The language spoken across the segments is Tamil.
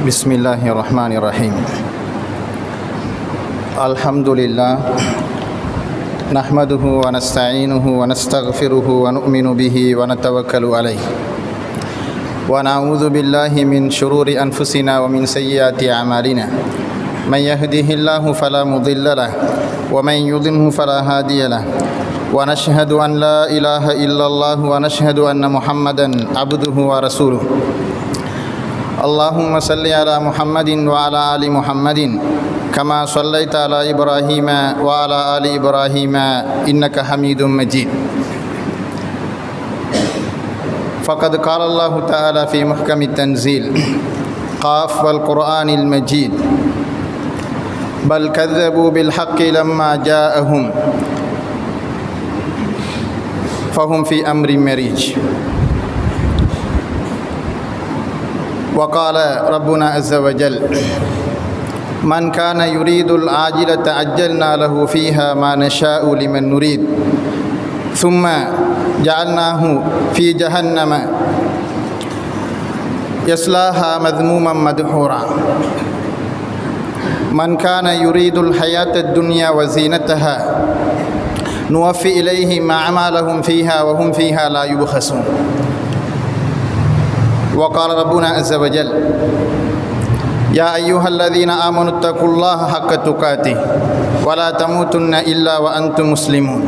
بسم الله الرحمن الرحيم. الحمد لله نحمده ونستعينه ونستغفره ونؤمن به ونتوكل عليه ونعوذ بالله من شرور أنفسنا ومن سيئات أعمالنا. من يهده الله فلا مضل له ومن يضلله فلا هادي له ونشهد أن لا إله إلا الله ونشهد أن محمدا عبده ورسوله. اللهم صل على محمد وعلى آل محمد كما صليت على إبراهيم وعلى آل إبراهيم إنك حميد مجيد. فقد قال الله تعالى في محكم التنزيل قاف والقرآن المجيد بل كذبوا بالحق لما جاءهم فهم في أمر مريج. وقال ربنا عز وجل من كان يريد العاجلة عجلنا له فيها ما نشاء لمن نريد ثم جعلناه في جهنم يصلاها مذموما مدحورا. من كان يريد الحياة الدنيا وزينتها نوفي إليهم أعمالهم فيها وهم فيها لا يبخسون. وقال ربنا عز وجل يا أيها الذين آمنوا اتقوا الله حق تقاته ولا تموتن إلا وأنتم مسلمون.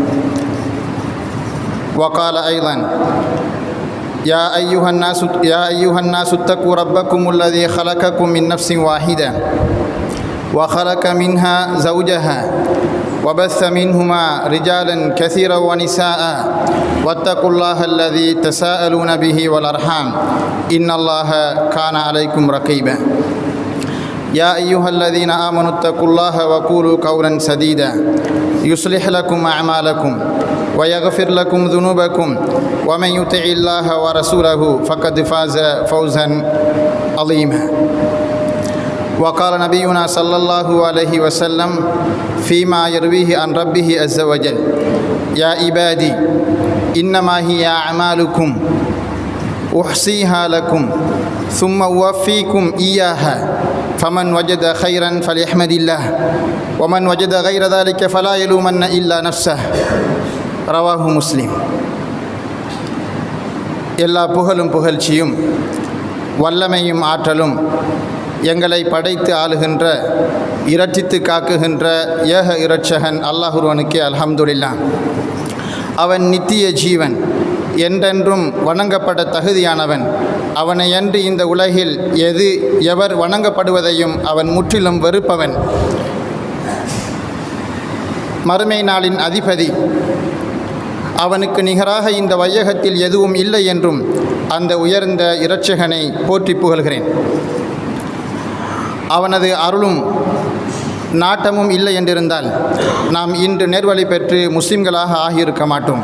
وقال أيضا يا أيها الناس اتقوا ربكم الذي خلقكم من نفس واحدة وخلق منها زوجها وبث منهما رجالا كثيرا ونساء واتقوا الله الذي تساءلون به والأرحام إن الله كان عليكم رقيبا. يا أيها الذين آمنوا اتقوا الله وقولوا قولا سديدا يصلح لكم أعمالكم ويغفر لكم ذنوبكم ومن يطع الله ورسوله فقد فاز فوزا عظيما. وقال نبينا صلى الله عليه وسلم فيما يرويه عن ربه عز وجل يا عبادي إنما هي أعمالكم أحصيها لكم ثم أوفيكم إياها فمن وجد خيرا فليحمد الله ومن وجد غير ذلك فلا يلومن إلا نفسه. رواه مسلم. எல்லா புகழும் புகழ்ச்சியும் வல்லமையும் ஆற்றலும் எங்களை படைத்து ஆளுகின்ற இரட்சித்து காக்குகின்ற ஏக இரட்சகன் அல்லாஹ்வுக்கே அல்ஹம்துலில்லாஹ். அவன் நித்திய ஜீவன், என்றென்றும் வணங்கப்பட தகுதியானவன். அவனையன்றி இந்த உலகில் எவர் வணங்கப்படுவதையும் அவன் முற்றிலும் வெறுப்பவன். மறுமை நாளின் அதிபதி. அவனுக்கு நிகராக இந்த வையகத்தில் எதுவும் இல்லை என்றும் அந்த உயர்ந்த இரட்சகனை போற்றி புகழ்கிறேன். அவனது அருளும் நாட்டமும் இல்லை என்றிருந்தால் நாம் இன்று நேர்வழி பெற்று முஸ்லிம்களாக ஆகியிருக்க மாட்டோம்.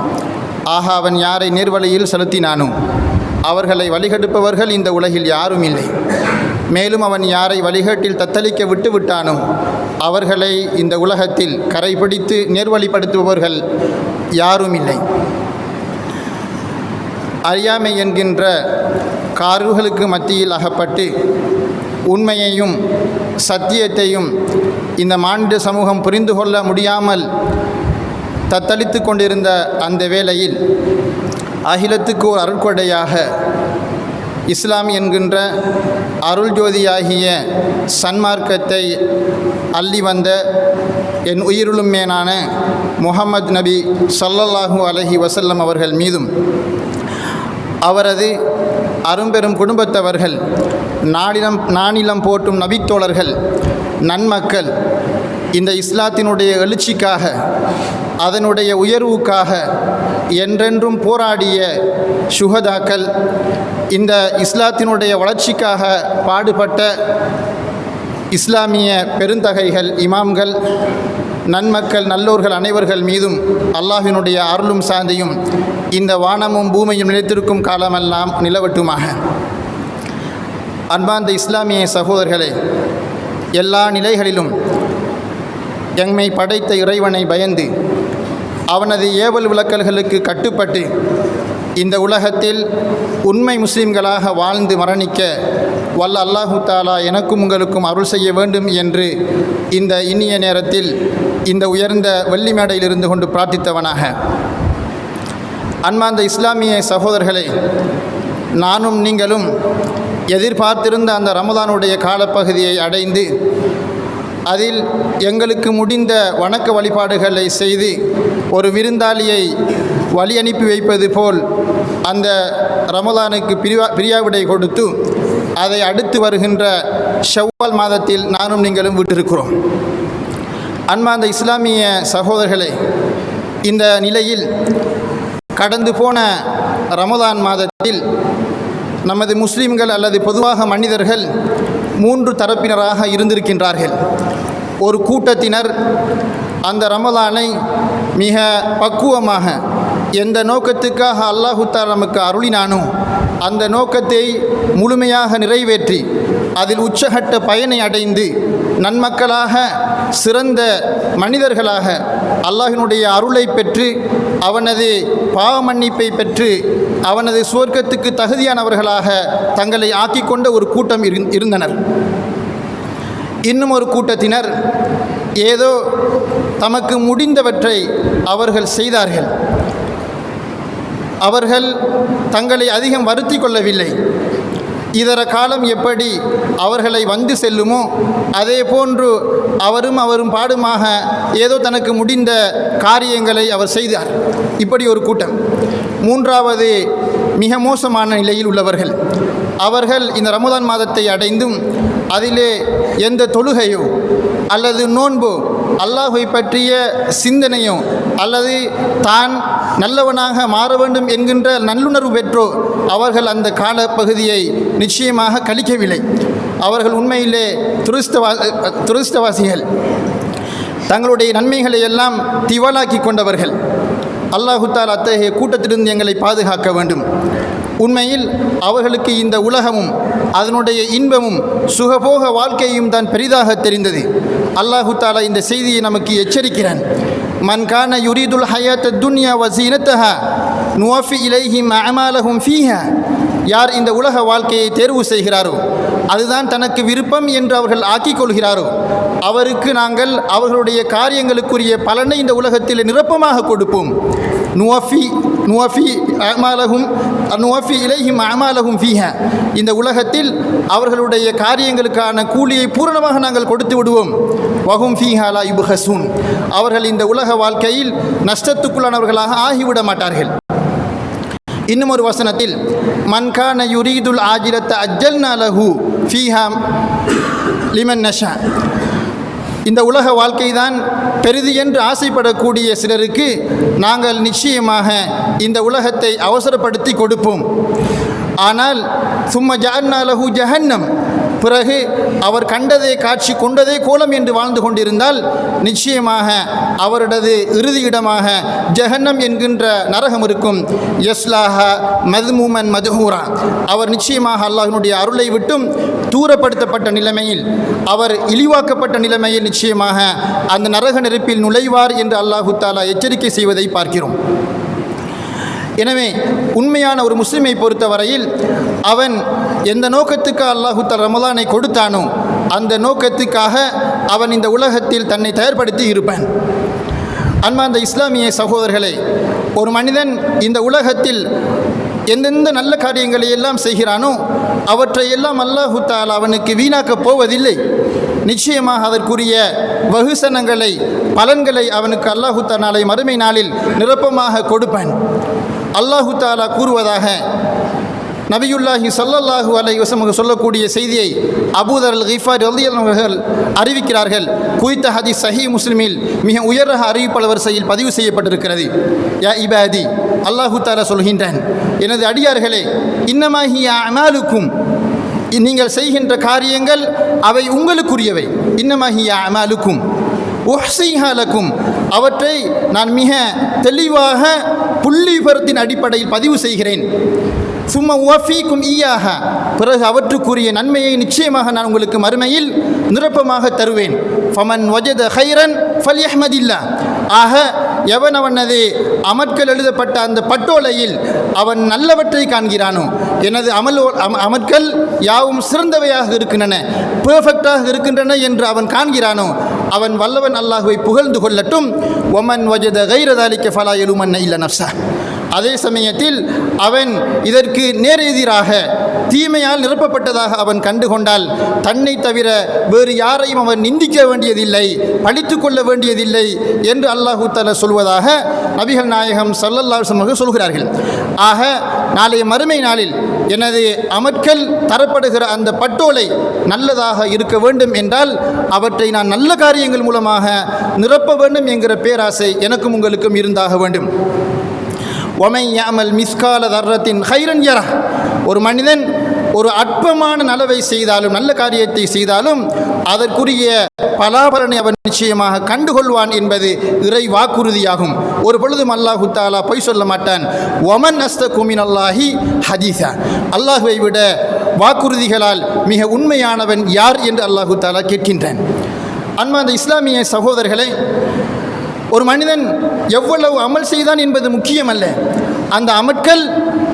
ஆக அவன் யாரை நேர்வழியில் செலுத்தினானோ அவர்களை வழிகெடுப்பவர்கள் இந்த உலகில் யாரும் இல்லை. மேலும் அவன் யாரை வழிகேட்டில் தத்தளிக்க விட்டு விட்டானோ அவர்களை இந்த உலகத்தில் கரைபிடித்து நேர்வழிப்படுத்துபவர்கள் யாரும் இல்லை. அறியாமை என்கின்ற கார்களுக்கு மத்தியில் அகப்பட்டு உண்மையையும் சத்தியத்தையும் இந்த மானிட சமூகம் புரிந்து கொள்ள முடியாமல் தத்தளித்து கொண்டிருந்த அந்த வேளையில் அகிலத்துக்கு ஒரு அருட்கொடையாக இஸ்லாம் என்கின்ற அருள் ஜோதியாகிய சன்மார்க்கத்தை அள்ளி வந்த என் உயிருளும் மேலான முஹம்மது நபி ஸல்லல்லாஹு அலைஹி வஸல்லம் அவர்கள் மீதும் அவரது அரும்பெரும் குடும்பத்தவர்கள், நானிலம் போற்றும் நபித்தோழர்கள், நன்மக்கள், இந்த இஸ்லாத்தினுடைய எழுச்சிக்காக அதனுடைய உயர்வுக்காக என்றென்றும் போராடிய சுஹதாக்கள், இந்த இஸ்லாத்தினுடைய வளர்ச்சிக்காக பாடுபட்ட இஸ்லாமிய பெருந்தகைகள், இமாம்கள், நன்மக்கள், நல்லோர்கள் அனைவர்கள் மீதும் அல்லாஹ்வினுடைய அருளும் சாந்தியும் இந்த வானமும் பூமியும் நிலைத்திருக்கும் காலமெல்லாம் நிலவட்டுமாக. அன்பார்ந்த இஸ்லாமிய சகோதரர்களே, எல்லா நிலைகளிலும் எம்மை படைத்த இறைவனை பயந்து அவனது ஏவல் விளக்கல்களுக்கு கட்டுப்பட்டு இந்த உலகத்தில் உண்மை முஸ்லிம்களாக வாழ்ந்து மரணிக்க வல்ல அல்லாஹு தாலா எனக்கும் உங்களுக்கும் அருள் செய்ய வேண்டும் என்று இந்த இனிய நேரத்தில் இந்த உயர்ந்த வெள்ளி மேடையில் இருந்து கொண்டு பிரார்த்தித்தவனாக, அன்பார்ந்த இஸ்லாமிய சகோதரர்களே, நானும் நீங்களும் எதிர்பார்த்திருந்த அந்த ரமதானுடைய காலப்பகுதியை அடைந்து அதில் எங்களுக்கு முடிந்த வணக்க வழிபாடுகளை செய்து ஒரு விருந்தாளியை வழி அனுப்பி வைப்பது போல் அந்த ரமதானுக்கு பிரியாவிடை கொடுத்து அதை அடுத்து வருகின்ற ஷவ்வால் மாதத்தில் நானும் நீங்களும் விட்டிருக்கிறோம். அன்பார்ந்த இஸ்லாமிய சகோதரர்களே, இந்த நிலையில் கடந்து போன ரமதான் மாதத்தில் நமது முஸ்லீம்கள் அல்லது பொதுவாக மனிதர்கள் 3 தரப்பினராக இருந்திருக்கின்றார்கள். ஒரு கூட்டத்தினர் அந்த ரமதானை மிக பக்குவமாக எந்த நோக்கத்துக்காக அல்லாஹு தஆலா நமக்கு அருளினானோ அந்த நோக்கத்தை முழுமையாக நிறைவேற்றி அதில் உச்சகட்ட பயனை அடைந்து நன்மக்களாக சிறந்த மனிதர்களாக அல்லாஹினுடைய அருளை பெற்று அவனது பாவ மன்னிப்பை பெற்று அவனது சுவர்க்கத்துக்கு தகுதியானவர்களாக தங்களை ஆக்கிக்கொண்ட ஒரு கூட்டம் இருந்தனர். இன்னும் ஒரு கூட்டத்தினர் ஏதோ தமக்கு முடிந்தவற்றை அவர்கள் செய்தார்கள். அவர்கள் தங்களை அதிகம் வருத்தி கொள்ளவில்லை. இதர காலம் எப்படி அவர்களை வந்து செல்லுமோ அதே போன்று அவரும் பாடுமாக ஏதோ தனக்கு முடிந்த காரியங்களை அவர் செய்தார். இப்படி ஒரு கூட்டம். 3வது மிக மோசமான நிலையில் உள்ளவர்கள். அவர்கள் இந்த ரமதான் மாதத்தை அடைந்தும் அதிலே எந்த தொழுகையோ அல்லது நோன்போ அல்லாஹை பற்றிய சிந்தனையோ அல்லது தான் நல்லவனாக மாற வேண்டும் என்கின்ற நல்லுணர்வு பெற்றோ அவர்கள் அந்த காலப்பகுதியை நிச்சயமாக கழிக்கவில்லை. அவர்கள் உண்மையிலே துரதிர்ஷ்டவாசிகள். தங்களுடைய நன்மைகளை எல்லாம் திவாலாக்கி கொண்டவர்கள். அல்லாஹு தஆலா அத்தகைய கூட்டத்திலிருந்து எங்களை பாதுகாக்க வேண்டும். உண்மையில் அவர்களுக்கு இந்த உலகமும் அதனுடைய இன்பமும் சுகபோக வாழ்க்கையும் தான் பெரிதாக தெரிந்தது. அல்லாஹு தஆலா இந்த செய்தியை நமக்கு எச்சரிக்கிறான். மன் கான யுரீதுல் ஹயாத்த துன்யா வ ஸீனத்தஹா நுவஃபி இலைஹிம் அஅமாலஹும் ஃபீஹா. யார் இந்த உலக வாழ்க்கையை தேர்வு செய்கிறாரோ, அதுதான் தனக்கு விருப்பம் என்று அவர்கள் ஆக்கிக் கொள்கிறாரோ, அவருக்கு நாங்கள் அவர்களுடைய காரியங்களுக்குரிய பலனை இந்த உலகத்தில் நிரப்பமாக கொடுப்போம். நுவஃபி இலைஹிம் அஅமாலஹும் ஃபீஹா. இந்த உலகத்தில் அவர்களுடைய காரியங்களுக்கான கூலியை பூரணமாக நாங்கள் கொடுத்து விடுவோம். வஹும் ஃபீஹா லா யுப்ஹஸூன். அவர்கள் இந்த உலக வாழ்க்கையில் நஷ்டத்துக்குள்ளானவர்களாக ஆகிவிட மாட்டார்கள். இன்னும் ஒரு வசனத்தில் மன் கான யுரீதுல் ஆஜிலத்த அஜ்ஜல்னா லஹு ஃபீஹா லிமன் நஷா. இந்த உலக வாழ்க்கை தான் பெரிது என்று ஆசைப்படக்கூடிய சிலருக்கு நாங்கள் நிச்சயமாக இந்த உலகத்தை அவசரப்படுத்தி கொடுப்போம். ஆனால் சும்ம ஜஅல்னா லஹு ஜஹன்னம். பிறகு அவர் கண்டதே காட்சி கொண்டதே கோலம் என்று வாழ்ந்து கொண்டிருந்தால் நிச்சயமாக அவரது இறுதியிடமாக ஜஹன்னம் என்கின்ற நரகம் இருக்கும். யஸ்லாஹா மத்மூமன் மதுஹூரா. அவர் நிச்சயமாக அல்லாஹ்வினுடைய அருளை விட்டும் தூரப்படுத்தப்பட்ட நிலைமையில், அவர் இழிவாக்கப்பட்ட நிலைமையில் நிச்சயமாக அந்த நரக நெருப்பில் நுழைவார் என்று அல்லாஹு தஆலா எச்சரிக்கை செய்வதை பார்க்கிறோம். எனவே உண்மையான ஒரு முஸ்லிமை பொறுத்தவரையில் அவன் எந்த நோக்கத்துக்கு அல்லாஹு தஆலா ரமலானை கொடுத்தானோ அந்த நோக்கத்துக்காக அவன் இந்த உலகத்தில் தன்னை தயார்படுத்தி இருப்பான். அன்பார்ந்த இஸ்லாமிய சகோதரர்களே, ஒரு மனிதன் இந்த உலகத்தில் எந்தெந்த நல்ல காரியங்களை எல்லாம் செய்கிறானோ அவற்றையெல்லாம் அல்லாஹு தஆலா அவனுக்கு வீணாக்கப் போவதில்லை. நிச்சயமாக அதற்குரிய வகுசனங்களை பலன்களை அவனுக்கு அல்லாஹு தஆலா நாளை மறுமை நாளில் நிரப்பமாக கொடுப்பான். அல்லாஹு தஆலா கூறுவதாக நபியுல்லாஹி ஸல்லல்லாஹு அலைஹி வஸல்லம் சொல்லக்கூடிய செய்தியை அபூதர் அல் கிஃபாரி ரலியல்லாஹு அவர்கள் அறிவிக்கிறார்கள். குறித்த ஹதீஸ் சஹீஹ் முஸ்லிமில் மிக உயர் அறிவிப்பாளர் வரிசையில் பதிவு செய்யப்பட்டிருக்கிறது. யா இபாதி, அல்லாஹு தஆலா சொல்கின்றான், எனது அடியார்களே, இன்னமா ஹிய அமாலுக்கும், நீங்கள் செய்கின்ற காரியங்கள் அவை உங்களுக்குரியவை. இன்னமா ஹிய அமாலுக்கும் உஹ்ஸீஹா லக்கும், அவற்றை நான் மிக தெளிவாக புள்ளிவிவரத்தின் அடிப்படையில் பதிவு செய்கிறேன். சும்மா உவஃபீக்கும் ஈயாக, பிறகு அவற்றுக்குரிய நன்மையை நிச்சயமாக நான் உங்களுக்கு மறுமையில் நிரப்பமாக தருவேன். ஃபமன் வஜத ஹைரன் ஃபல்யஹ்மதில்லா. ஆக எவனவனது அமற்கள் எழுதப்பட்ட அந்த பட்டோலையில் அவன் நல்லவற்றை காண்கிறானோ, எனது அமற்கள் யாவும் சிறந்தவையாக இருக்கின்றன, பெர்ஃபெக்டாக இருக்கின்றன என்று அவன் காண்கிறானோ, அவன் வல்லவன் அல்லாஹுவை புகழ்ந்து கொள்ளட்டும். ஒமன் வஜத கைர தாலிக ஃபலா யலுமன்ன இல்ல நஃப்ஸா. அதே சமயத்தில் அவன் இதற்கு நேரெதிராக தீமையால் நிரப்பப்பட்டதாக அவன் கண்டுகொண்டால் தன்னை தவிர வேறு யாரையும் அவன் நிந்திக்க வேண்டியதில்லை, பழித்து கொள்ள வேண்டியதில்லை என்று அல்லாஹு தஆலா சொல்வதாக நபிகள் நாயகம் ஸல்லல்லாஹு அலைஹி வஸல்லம் சொல்கிறார்கள். ஆக நாளைய மறுமை நாளில் எனது அமற்கள் தரப்படுகிற அந்த பட்டோலை நல்லதாக இருக்க வேண்டும் என்றால் அவற்றை நான் நல்ல காரியங்கள் மூலமாக நிரப்ப வேண்டும் என்கிற பேராசை எனக்கும் உங்களுக்கும் இருந்தாக வேண்டும். ஒமை யாமல் மிஸ்கால தர்ரத்தின் ஹைரன் யரா. ஒரு மனிதன் ஒரு அற்பமான நலவை செய்தாலும் நல்ல காரியத்தை செய்தாலும் அதற்குரிய பலாபலனை அவன் நிச்சயமாக கண்டுகொள்வான் என்பது இறை வாக்குறுதியாகும். ஒரு பொழுதும் அல்லாஹு தஆலா பொய் சொல்ல மாட்டான். ஒமன் அஸ்தகு மினல்லாஹி ஹதீஸா. அல்லாஹுவை விட வாக்குறுதிகளால் மிக உண்மையானவன் யார் என்று அல்லாஹு தஆலா கேட்கின்றான். அன்பார்ந்த இஸ்லாமிய சகோதரர்களே, ஒரு மனிதன் எவ்வளவு அமல் செய்தான் என்பது முக்கியமல்ல, அந்த அமற்கள்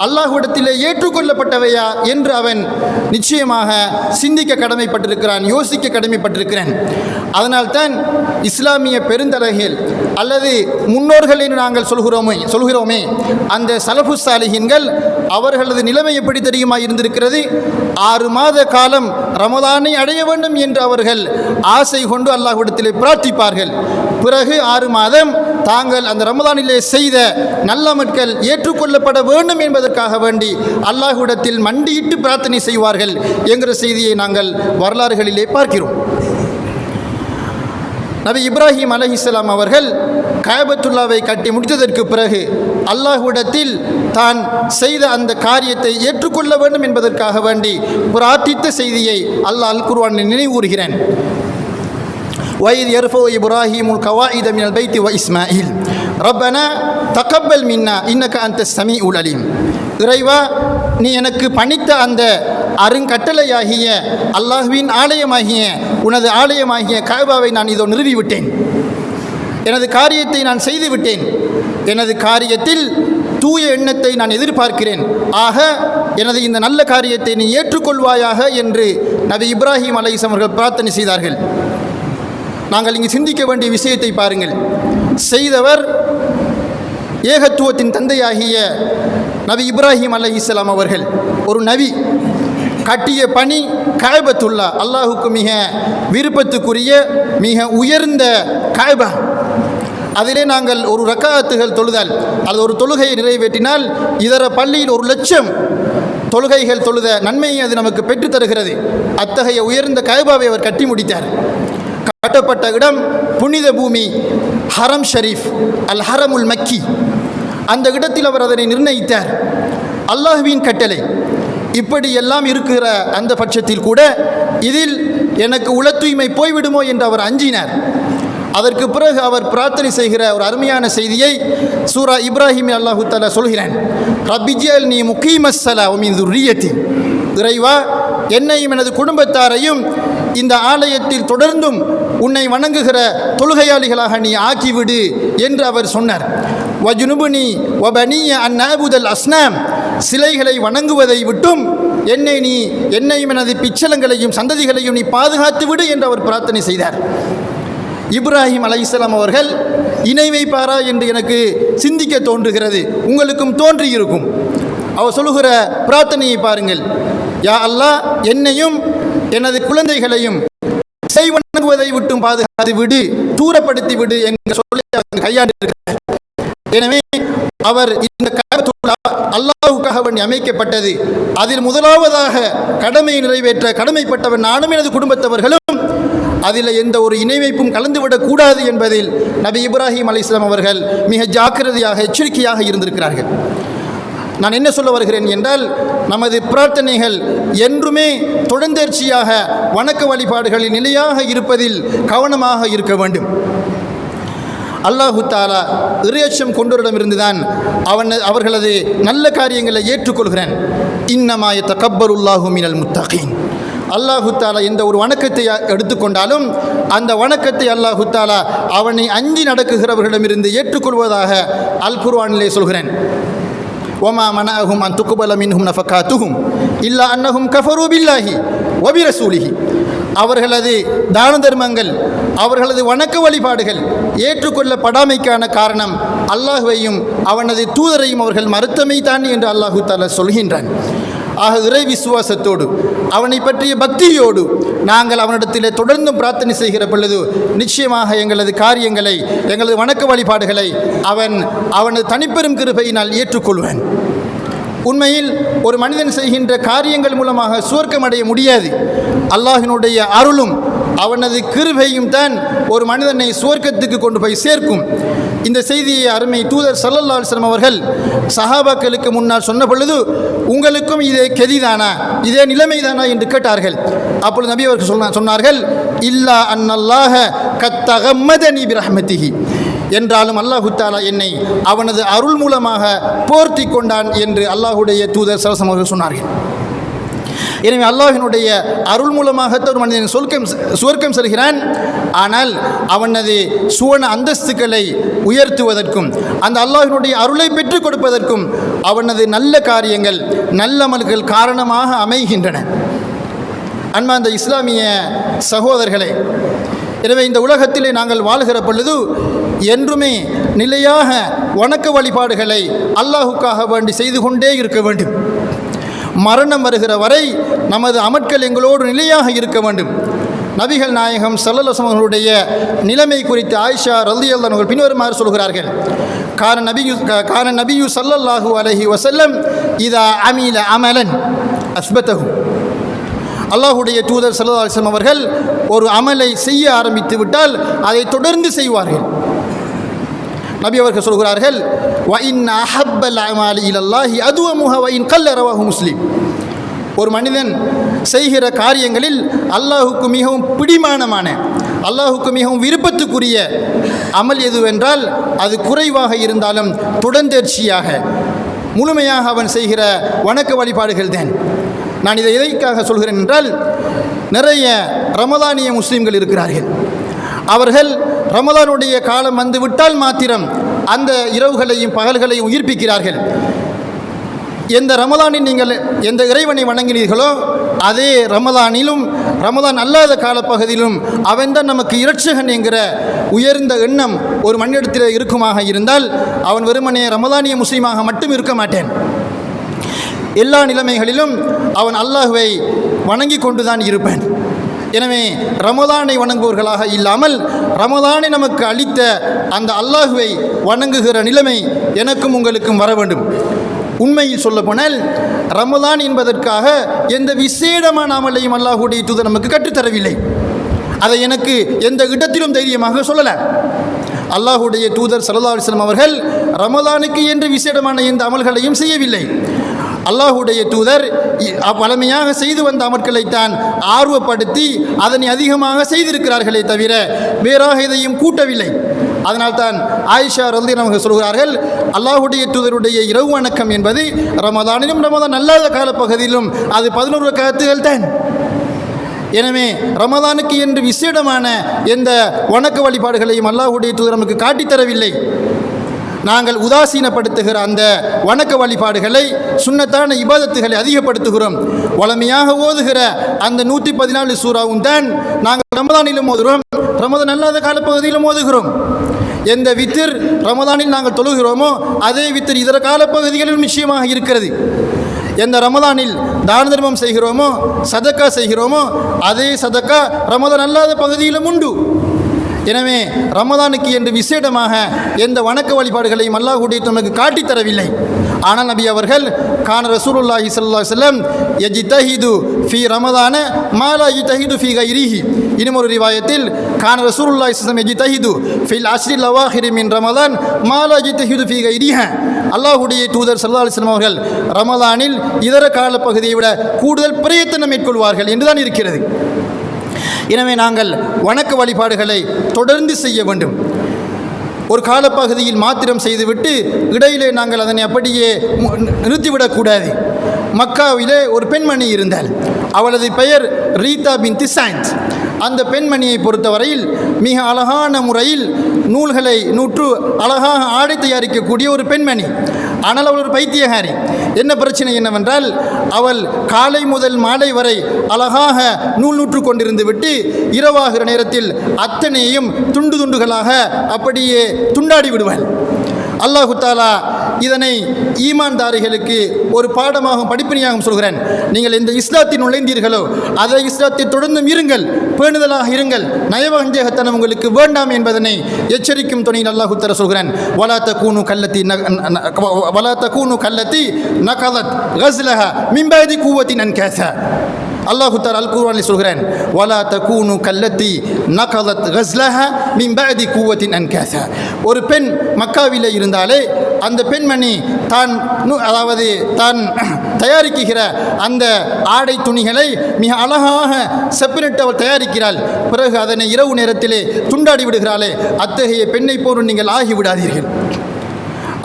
அல்லாஹ்விடத்திலே ஏற்றுக்கொள்ளப்பட்டவையா என்று அவன் நிச்சயமாக சிந்திக்க கடமைப்பட்டிருக்கிறான், யோசிக்க கடமைப்பட்டிருக்கிறான். அதனால்தான் இஸ்லாமிய பெருந்தலைகள் அல்லது முன்னோர்கள் என்று நாங்கள் சொல்கிறோமே அந்த சலஃபு சாலிஹீன்கள் அவர்களது நிலைமை எப்படி தெரியுமா இருந்திருக்கிறது? 6 மாத காலம் ரமதானை அடைய வேண்டும் என்று அவர்கள் ஆசை கொண்டு அல்லாஹ்விடத்திலே பிரார்த்திப்பார்கள். பிறகு 6 மாதம் தாங்கள் அந்த ரமதானிலே செய்த நல்லமற்கள் ஏற்றுக்கொள்ளப்பட வேண்டும் என்பதற்காக வேண்டி அல்லாஹ்விடத்தில் மண்டியிட்டு பிரார்த்தனை செய்வார்கள் என்கிற செய்தியை நாங்கள் வரலாறுகளிலே பார்க்கிறோம். நபி இப்ராஹிம் அலைஹிஸ்ஸலாம் அவர்கள் கஅபத்துல்லாவை கட்டி முடித்ததற்கு பிறகு அல்லாஹ்விடத்தில் தான் செய்த அந்த காரியத்தை ஏற்றுக்கொள்ள வேண்டும் என்பதற்காக வேண்டி பிரார்த்தித்த செய்தியை அல்லாஹ் அல் குர்ஆனில் நினைவூறுகிறான். وَإِذْ يَرْفَعُ إِبْرَاهِيمُ الْقَوَاعِدَ مِنَ الْبَيْتِ وَإِسْمَاعِيلُ رَبَّنَا تَقَبَّلْ مِنَّا إِنَّكَ أَنْتَ السَّمِيعُ الْعَلِيمُ. இறைவா, நீ எனக்கு பணித்த அந்த அருங்கட்டளையாகிய அல்லாஹ்வின் ஆலயமாகிய உனது ஆலயமாகிய கஅபாவை நான் இதோ நிறுவிவிட்டேன். எனது காரியத்தை நான் செய்துவிட்டேன். எனது காரியத்தில் தூய எண்ணத்தை நான் எதிர்பார்க்கிறேன். ஆக எனது இந்த நல்ல காரியத்தை நீ ஏற்றுக்கொள்வாயாக என்று நபி இப்ராஹிம் அலைஹிஸ்ஸலாம் அவர்கள் பிரார்த்தனை செய்தார்கள். நாங்கள் இங்கு சிந்திக்க வேண்டிய விஷயத்தை பாருங்கள். செய்தவர் ஏகத்துவத்தின் தந்தையாகிய நபி இப்ராஹிம் அலைஹிஸ்ஸலாம் அவர்கள் ஒரு நபி. கட்டிய பணி கஅபத்துல்லா, அல்லாஹுக்கு மிக விருப்பத்துக்குரிய மிக உயர்ந்த கஅபா. அதிலே நாங்கள் ஒரு ரக்காத்துகள் தொழுதால் அல்லது ஒரு தொழுகையை நிறைவேற்றினால் இதர பள்ளியில் 1,00,000 தொழுகைகள் தொழுத நன்மையை அது நமக்கு பெற்றுத் தருகிறது. அத்தகைய உயர்ந்த கஅபாவை அவர் கட்டி முடித்தார். கட்டப்பட்ட இடம் புனித பூமி ஹரம் ஷரீஃப், அல் ஹரமுல் மக்கி. அந்த இடத்தில் அவர் அதனை நிர்ணயித்தார். அல்லாஹ்வின் கட்டளை. இப்படி எல்லாம் இருக்கிற அந்த பட்சத்தில் கூட இதில் எனக்கு உள தூய்மை போய்விடுமோ என்று அவர் அஞ்சினார். அதற்கு பிறகு அவர் பிரார்த்தனை செய்கிற ஒரு அருமையான செய்தியை சூரா இப்ராஹிம் அல்லாஹு தஆலா சொல்கிறான். ரப்பிஜ்அல்னி முகீமஸ்ஸலா வ மின் ذُرِّيَّتِي. இறைவா, என்னையும் எனது குடும்பத்தாரையும் இந்த ஆலயத்தில் தொடர்ந்தும் உன்னை வணங்குகிற தொழுகையாளிகளாக நீ ஆக்கிவிடு என்று அவர் சொன்னார். வஜுனுபுனி வபனிய அந்நாபுதல் அஸ்னாம். சிலைகளை வணங்குவதை விட்டும் என்னையும் எனது பிச்சலங்களையும் சந்ததிகளையும் நீ பாதுகாத்து விடு என்று அவர் பிரார்த்தனை செய்தார். இப்ராஹிம் அலைஹிஸ்ஸலாம் அவர்கள் இணை வைப்பாரா என்று எனக்கு சிந்திக்க தோன்றுகிறது, உங்களுக்கும் தோன்றியிருக்கும். அவர் சொல்லுகிற பிரார்த்தனையை பாருங்கள். யா அல்லாஹ், என்னையும் எனது குழந்தைகளையும் சிலை வணங்குவதை விட்டும் பாதுகாத்து விடு, தூரப்படுத்தி விடு என்று சொல்லி கையாண்டிருக்கிறார். எனவே அவர் இந்த கஅபத்துல்லா அல்லாஹ்வுக்காக வேண்டி அமைக்கப்பட்டது. அதில் முதலாவதாக கடமையை நிறைவேற்ற கடமைப்பட்டவர் நானும் எனது குடும்பத்தவர்களும். அதில் எந்த ஒரு இணைவைப்பும் கலந்துவிடக்கூடாது என்பதில் நபி இப்ராஹிம் அலைஹிஸ்ஸலாம் அவர்கள் மிக ஜாக்கிரதையாக எச்சரிக்கையாக இருந்திருக்கிறார்கள். நான் என்ன சொல்ல வருகிறேன் என்றால், நமது பிரார்த்தனைகள் என்றுமே தொடர்ந்தேர்ச்சியாக வணக்க வழிபாடுகளில் நிலையாக இருப்பதில் கவனமாக இருக்க வேண்டும். அல்லாஹு தஆலா இறையச்சம் கொண்டவரிடமிருந்துதான் அவர்களது நல்ல காரியங்களை ஏற்றுக்கொள்கிறான். இன்னமா யதகப்பருல்லாஹு மினல் முத்தகீன். அல்லாஹு தாலா எந்த ஒரு வணக்கத்தை எடுத்துக்கொண்டாலும் அந்த வணக்கத்தை அல்லாஹு தாலா அவனை அஞ்சி நடக்குகிறவர்களிடமிருந்து ஏற்றுக்கொள்வதாக அல் குர்ஆனிலே சொல்கிறேன். ஒமா மனஅஹும் அன் துக்பல மின்ஹும் நஃபகாத்துஹும் இல்லா அன்னஹும் கஃபரு பில்லாஹி வ பிரசூலிஹி. அவர்களது தான தர்மங்கள், அவர்களது வணக்க வழிபாடுகள் ஏற்றுக்கொள்ளப்படாமைக்கான காரணம் அல்லாஹ்வையும் அவனது தூதரையும் அவர்கள் மறுத்தமை தான் என்று அல்லாஹு தஆலா சொல்கின்றான். ஆக இறை விசுவாசத்தோடு அவனை பற்றிய பக்தியோடு நாங்கள் அவனிடத்தில் தொடர்ந்தும் பிரார்த்தனை செய்கிற பொழுது நிச்சயமாக எங்களது காரியங்களை, எங்களது வணக்க வழிபாடுகளை அவனது தனிப்பெரும் கிருபையினால் ஏற்றுக்கொள்வேன். உண்மையில் ஒரு மனிதன் செய்கின்ற காரியங்கள் மூலமாக சுவர்க்கம் அடைய முடியாது. அல்லாஹினுடைய அருளும் அவனது கிருபையும் தான் ஒரு மனிதனை சுவர்க்கத்துக்கு கொண்டு போய் சேர்க்கும். இந்த செய்தியை அருமை தூதர் ஸல்லல்லாஹு அலைஹி வஸல்லம் அவர்கள் சஹாபாக்களுக்கு முன்னால் சொன்ன பொழுது, உங்களுக்கும் இதே கெதிதானா, இதே நிலைமைதானா என்று கேட்டார்கள். அப்பொழுது நபி அவர்கள் சொன்னார்கள், இல்லா அன்னல்லாஹ கத்தகம்மதனி பிரஹ்மதிஹி, என்றாலும் அல்லாஹு தஆலா என்னை அவனது அருள் மூலமாக போர்த்தி கொண்டான் என்று அல்லாஹுடைய தூதர் ஸல்லல்லாஹு அலைஹி வஸல்லம் அவர்கள் சொன்னார்கள். எனவே அல்லாஹினுடைய அருள் மூலமாகத்தான் ஒரு மனிதன் சுவர்க்கம் செல்கிறான். ஆனால் அவனது சுவன அந்தஸ்துக்களை உயர்த்துவதற்கும் அந்த அல்லாஹினுடைய அருளை பெற்றுக் கொடுப்பதற்கும் அவனது நல்ல காரியங்கள், நல்லமல்கள் காரணமாக அமைகின்றன. அன்பார்ந்த இஸ்லாமிய சகோதரர்களே, எனவே இந்த உலகத்திலே நாங்கள் வாழ்கிற பொழுது என்றுமே நிலையாக வணக்க வழிபாடுகளை அல்லாஹுக்காக வேண்டி செய்து கொண்டே இருக்க வேண்டும். மரணம் வருகிற வரை நமது அமட்கள் எங்களோடு நிலையாக இருக்க வேண்டும். நபிகள் நாயகம் ஸல்லல்லாஹு அலைஹி வஸல்லம் அவர்களுடைய நிலைமை குறித்து ஆயிஷா ரலியல்லாஹு அன்ஹா பின்வருமாறு சொல்கிறார்கள். கான நபியு ஸல்லல்லாஹு அலைஹி வஸல்லம் இதா அமில அமலன் அஸ்பதஹு. அல்லாஹுடைய தூதர் ஸல்லல்லாஹு அலைஹி வஸல்லம் அவர்கள் ஒரு அமலை செய்ய ஆரம்பித்து விட்டால் அதை தொடர்ந்து செய்வார்கள். நபி அவர்கள் சொல்கிறார்கள், வ இன் அஹப்பல் அமாலி இலல்லாஹி அதுவமுஹ வ இன் கல்ல ரவாஹு முஸ்லிம். ஒரு மனிதன் செய்கிற காரியங்களில் அல்லாஹுக்கு மிகவும் பிடிமானமான, அல்லாஹுக்கு மிகவும் விருப்பத்துக்குரிய அமல் எதுவென்றால் அது குறைவாக இருந்தாலும் தொடர்ந்தேர்ச்சியாக முழுமையாக அவன் செய்கிற வணக்க வழிபாடுகள் தான். நான் இதை எதற்காக சொல்கிறேன் என்றால், நிறைய ரமதானிய முஸ்லீம்கள் இருக்கிறார்கள். அவர்கள் ரமலானுடைய காலம் வந்து விட்டால் மாத்திரம் அந்த இரவுகளையும் பகல்களையும் உயிர்ப்பிக்கிறார்கள். எந்த ரமலானில் நீங்கள் எந்த இறைவனை வணங்கினீர்களோ அதே ரமலானிலும் ரமலான் அல்லாத காலப்பகுதியிலும் அவன்தான் நமக்கு இரட்சகன் என்கிற உயர்ந்த எண்ணம் ஒரு மனிதத்தில் இருக்குமாக இருந்தால் அவன் வெறுமனே ரமலானிய முஸ்லீமாக மட்டும் இருக்க மாட்டேன். எல்லா நிலைமைகளிலும் அவன் அல்லாஹ்வை வணங்கி கொண்டுதான் இருப்பேன். எனவே ரமலானை வணங்குவர்களாக இல்லாமல் ரமலானை நமக்கு அளித்த அந்த அல்லாஹ்வை வணங்குகிற நிலைமை எனக்கும் உங்களுக்கும் வர வேண்டும். உண்மையில் சொல்லப்போனால் ரமலான் என்பதற்காக எந்த விசேடமான அமலையும் அல்லாஹுடைய தூதர் நமக்கு கற்றுத்தரவில்லை. அதை எனக்கு எந்த இடத்திலும் தைரியமாக சொல்லலை. அல்லாஹுடைய தூதர் ஸல்லல்லாஹு அலைஹி வஸல்லம் அவர்கள் ரமலானுக்கு என்று விசேடமான எந்த அமல்களையும் செய்யவில்லை. அல்லாஹுடைய தூதர் பழமையாக செய்து வந்த அமல்களைத்தான் ஆர்வப்படுத்தி அதனை அதிகமாக செய்திருக்கிறார்களே தவிர வேறாக இதையும் கூட்டவில்லை. அதனால்தான் ஆயிஷா ரலியல்லாஹு அன்ஹா சொல்கிறார்கள், அல்லாஹுடைய தூதருடைய இரவு வணக்கம் என்பது ரமதானிலும் ரமதான் அல்லாத காலப்பகுதியிலும் அது 11 ரக்காத்துகள் தான். எனவே ரமதானுக்கு என்று விசேடமான எந்த வணக்க வழிபாடுகளையும் அல்லாஹுடைய தூதர் நமக்கு காட்டித்தரவில்லை. நாங்கள் உதாசீனப்படுத்துகிற அந்த வணக்க வழிபாடுகளை, சுன்னத்தான இபாதத்துகளை அதிகப்படுத்துகிறோம். வளமையாக ஓதுகிற அந்த 114 சூறாவும் தான் நாங்கள் ரமதானிலும் ஓதுகிறோம், ரமதான் அல்லாத காலப்பகுதியிலும் ஓதுகிறோம். எந்த வித்திர் ரமதானில் நாங்கள் தொழுகிறோமோ அதே வித்திர் இதர காலப்பகுதிகளிலும் நிச்சயமாக இருக்கிறது. எந்த ரமதானில் தான தர்மம் செய்கிறோமோ, சதக்கா செய்கிறோமோ அதே சதக்கா ரமதான் அல்லாத பகுதியிலும் உண்டு. எனவே ரமதானுக்கு என்று விசேடமாக எந்த வணக்க வழிபாடுகளையும் அல்லாஹ்வுடைய நமக்கு காட்டித்தரவில்லை. ஆனால் நபி அவர்கள் கான ரசூலுல்லாஹி ஸல்லல்லாஹு அலைஹி வஸல்லம் யஜ்தஹிது ஃபீ ரமதான மா லா யஜ்தஹிது ஃபீ கைரிஹி. இன்னும் ஒரு ரிவாயத்தில் கான ரசூலுல்லாஹி ஸல்லல்லாஹு அலைஹி வஸல்லம் யஜ்தஹிது ஃபில் அஷ்ரில் அவாஹிரி மின் ரமதான் மா லா யஜ்தஹிது ஃபீ கைரிஹா. அல்லாஹ்வுடைய தூதர் ஸல்லல்லாஹு அலைஹி வஸல்லம் அவர்கள் ரமதானில் இதர காலப்பகுதியை விட கூடுதல் பிரயத்தனம் மேற்கொள்வார்கள் என்றுதான் இருக்கிறது. எனவே நாங்கள் வணக்க வழிபாடுகளை தொடர்ந்து செய்ய வேண்டும். ஒரு காலப்பகுதியில் மாத்திரம் செய்துவிட்டு இடையிலே நாங்கள் அதனை அப்படியே நிறுத்திவிடக்கூடாது. மக்காவிலே ஒரு பெண்மணி இருந்தாள். அவளது பெயர் ரீதா பின்த் சாந்த். அந்த பெண்மணியை பொறுத்தவரையில் மிக அழகான முறையில் நூல்களை நூற்று அழகாக ஆடை தயாரிக்கக்கூடிய ஒரு பெண்மணி. ஆனால் அவள் ஒரு பைத்தியகாரி. என்ன பிரச்சனை என்னவென்றால், அவள் காலை முதல் மாலை வரை அழகாக நூல் நூற்று கொண்டிருந்து விட்டு இரவாகிற நேரத்தில் அத்தனையும் துண்டு துண்டுகளாக அப்படியே துண்டாடி விடுவாள். அல்லாஹு தாலா இதனை ஈமான்தாரிகளுக்கு ஒரு பாடமாகவும் படிப்பினையாகவும் சொல்கிறேன். நீங்கள் எந்த இஸ்லாத்தில் நுழைந்தீர்களோ அதை இஸ்லாத்தை தொடர்ந்தும் இருங்கள், பேணுதலாக இருங்கள், நயவஞ்சகத்தனம் உங்களுக்கு வேண்டாம் என்பதனை எச்சரிக்கும் துணையில் அல்லாஹு தாலா சொல்கிறேன். வலா தகூனு கல்லத்தி நகலத் கஸ்லஹா மின் பஅதி குவத்தின் அன்காஸா. அல்லாஹு தஆலா அல் குர்ஆனில் சொல்கிறான், வலா தகூனு கல்லத்தி நகலத் கஸ்லஹா மின் பஅதி குவத்தின் அன்காஸா. ஒரு பெண் மக்காவிலே இருந்தாலே அந்த பெண்மணி தான் தயாரிக்கிற அந்த ஆடை துணிகளை மிக அழகாக செப்பனிட்டு அவள் தயாரிக்கிறாள். பிறகு அதனை இரவு நேரத்திலே துண்டாடி விடுகிறாளே, அத்தகைய பெண்ணை போன்று நீங்கள் ஆகிவிடாதீர்கள்.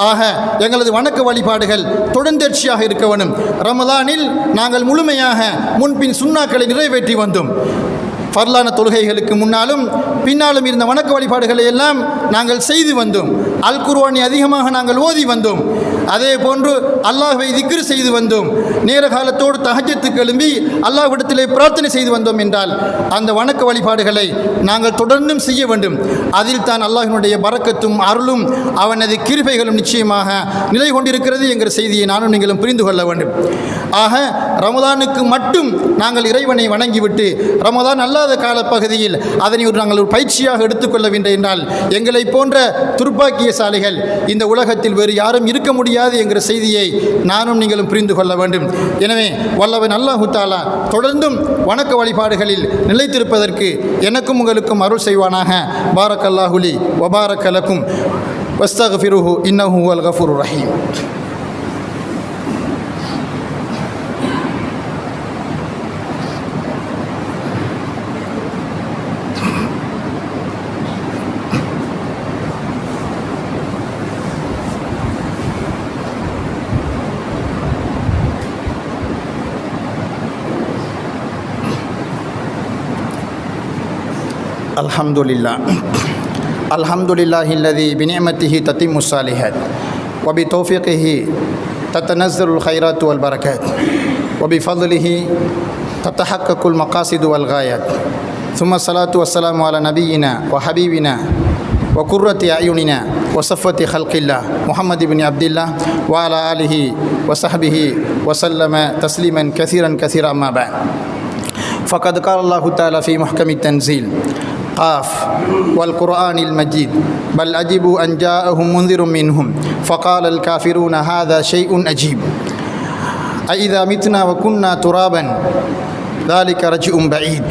ஆக எங்களது வணக்க வழிபாடுகள் தொடர்ந்தேர்ச்சியாக இருக்க வேண்டும். ரமலானில் நாங்கள் முழுமையாக முன்பின் சுன்னாக்களை நிறைவேற்றி வந்தோம். ஃபர்லான தொழுகைகளுக்கு முன்னாலும் பின்னாலும் இருந்த வணக்க வழிபாடுகளை எல்லாம் நாங்கள் செய்து வந்தோம். அல் குர்ஆனை அதிகமாக நாங்கள் ஓதி வந்தோம். அதே போன்று அல்லாஹ்வை திக்ர் செய்து வந்தோம். நேர காலத்தோடு தஹஜ்ஜத்துக்கு எழும்பி அல்லாஹ்விடத்திலே பிரார்த்தனை செய்து வந்தோம் என்றால் அந்த வணக்க வழிபாடுகளை நாங்கள் தொடர்ந்தும் செய்ய வேண்டும். அதில் தான் அல்லாஹ்வினுடைய பரக்கத்தும் அருளும் அவனது கிருபைகளும் நிச்சயமாக நிலை கொண்டிருக்கிறது என்கிற செய்தியை நானும் நீங்களும் புரிந்து கொள்ள வேண்டும். ஆக ரமலானுக்கு மட்டும் நாங்கள் இறைவனை வணங்கிவிட்டு ரமலான் அல்லாத காலப்பகுதியில் அதனை நாங்கள் ஒரு பயிற்சியாக எடுத்துக்கொள்ள வேண்டும் என்றால் எங்களை போன்ற துர்ப்பாக்கியசாலிகள் இந்த உலகத்தில் வேறு யாரும் இருக்க முடியாது என்கிற செய்தியை நானும் நீங்களும் புரிந்து கொள்ள வேண்டும். எனவே வல்லவன் அல்லாஹு தஆலா தொடர்ந்தும் வணக்க வழிபாடுகளில் நிலைத்திருப்பதற்கு எனக்கும் உங்களுக்கும் அருள் செய்வானாக. பாரக்கல்லாஹு லி வ பாரக லக்கும் வஸ்தக்ஃபிருஹு இன்னஹு ஹுவல் கஃபூருர் ரஹீம். அல்ஹம்துலில்லாஹில்லதி பினிஅமத்திஹி தத்திம்மு ஸாலிஹாத் வ பிதௌஃபீகிஹி தத்தனஸ்ஸலுல் கைராத்து வல் பரகாத் வ பிஃضலிஹி தத்தஹக்ககுல் மகாசிது வல் காயாத். சும்ம ஸலாத்து வஸ்ஸலாமு அலா நபியினா வ ஹபீபினா வ குர்ரத்தி அயுனினா வ ஸஃவத்தி ஹல்கில்லாஹ் முஹம்மது இப்னு அப்துல்லாஹ் வ அலா ஆலிஹி வ ஸஹ்பிஹி வ ஸல்லம தஸ்லீமன் கஸீரன் கஸீரா அம்மா பஅத். ஃபகத் क़ால அல்லாஹு தஆலா ஃபீ முஹ்கமி தன்ஸீல் قاف والقرآن المجيد بل أجبوا أن جاءهم منذر منهم فقال الكافرون هذا شيء أجيب أإذا متنا وكنا ترابا ذلك رجع بعيد